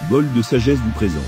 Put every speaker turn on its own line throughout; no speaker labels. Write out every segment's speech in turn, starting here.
Bol de sagesse vous présente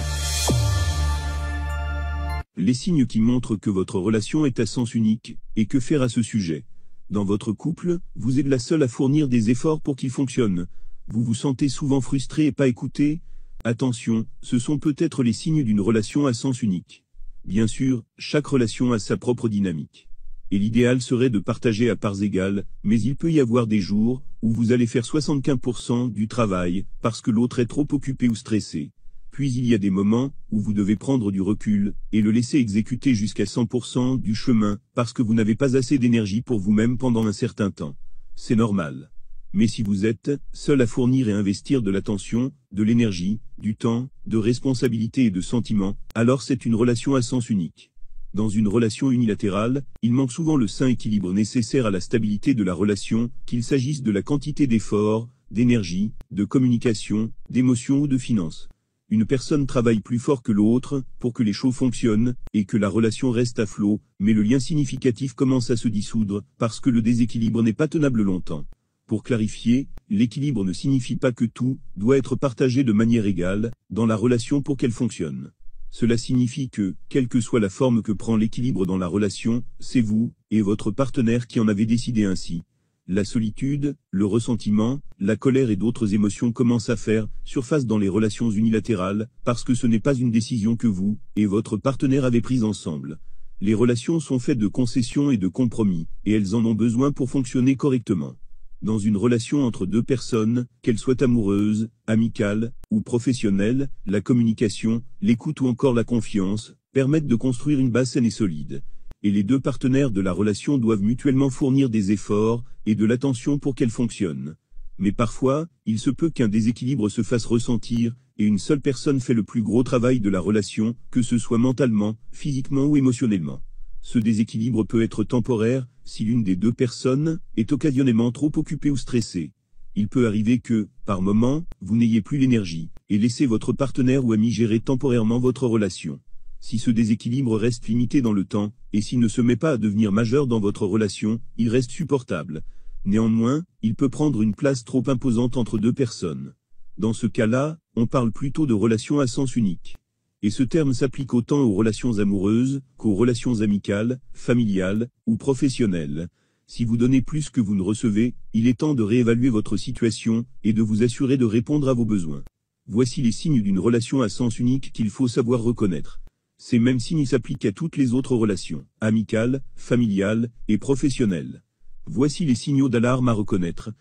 les signes qui montrent que votre relation est à sens unique, et que faire à ce sujet. Dans votre couple, vous êtes la seule à fournir des efforts pour qu'il fonctionne. Vous vous sentez souvent frustré et pas écouté. Attention, ce sont peut-être les signes d'une relation à sens unique. Bien sûr, chaque relation a sa propre dynamique. Et l'idéal serait de partager à parts égales, mais il peut y avoir des jours où vous allez faire 75% du travail, parce que l'autre est trop occupé ou stressé. Puis il y a des moments où vous devez prendre du recul et le laisser exécuter jusqu'à 100% du chemin, parce que vous n'avez pas assez d'énergie pour vous-même pendant un certain temps. C'est normal. Mais si vous êtes seul à fournir et investir de l'attention, de l'énergie, du temps, de responsabilité et de sentiments, alors c'est une relation à sens unique. Dans une relation unilatérale, il manque souvent le sain équilibre nécessaire à la stabilité de la relation, qu'il s'agisse de la quantité d'efforts, d'énergie, de communication, d'émotions ou de finances. Une personne travaille plus fort que l'autre pour que les choses fonctionnent et que la relation reste à flot, mais le lien significatif commence à se dissoudre parce que le déséquilibre n'est pas tenable longtemps. Pour clarifier, l'équilibre ne signifie pas que tout doit être partagé de manière égale dans la relation pour qu'elle fonctionne. Cela signifie que, quelle que soit la forme que prend l'équilibre dans la relation, c'est vous et votre partenaire qui en avez décidé ainsi. La solitude, le ressentiment, la colère et d'autres émotions commencent à faire surface dans les relations unilatérales, parce que ce n'est pas une décision que vous et votre partenaire avez prise ensemble. Les relations sont faites de concessions et de compromis, et elles en ont besoin pour fonctionner correctement. Dans une relation entre deux personnes, qu'elles soient amoureuses, amicales ou professionnelles, la communication, l'écoute ou encore la confiance permettent de construire une base saine et solide. Et les deux partenaires de la relation doivent mutuellement fournir des efforts et de l'attention pour qu'elle fonctionne. Mais parfois, il se peut qu'un déséquilibre se fasse ressentir, et une seule personne fait le plus gros travail de la relation, que ce soit mentalement, physiquement ou émotionnellement. Ce déséquilibre peut être temporaire, si l'une des deux personnes est occasionnellement trop occupée ou stressée. Il peut arriver que, par moment, vous n'ayez plus l'énergie, et laissez votre partenaire ou ami gérer temporairement votre relation. Si ce déséquilibre reste limité dans le temps, et s'il ne se met pas à devenir majeur dans votre relation, il reste supportable. Néanmoins, il peut prendre une place trop imposante entre deux personnes. Dans ce cas-là, on parle plutôt de relation à sens unique. Et ce terme s'applique autant aux relations amoureuses qu'aux relations amicales, familiales ou professionnelles. Si vous donnez plus que vous ne recevez, il est temps de réévaluer votre situation et de vous assurer de répondre à vos besoins. Voici les signes d'une relation à sens unique qu'il faut savoir reconnaître. Ces mêmes signes s'appliquent à toutes les autres relations, amicales, familiales et professionnelles. Voici les signaux d'alarme à reconnaître.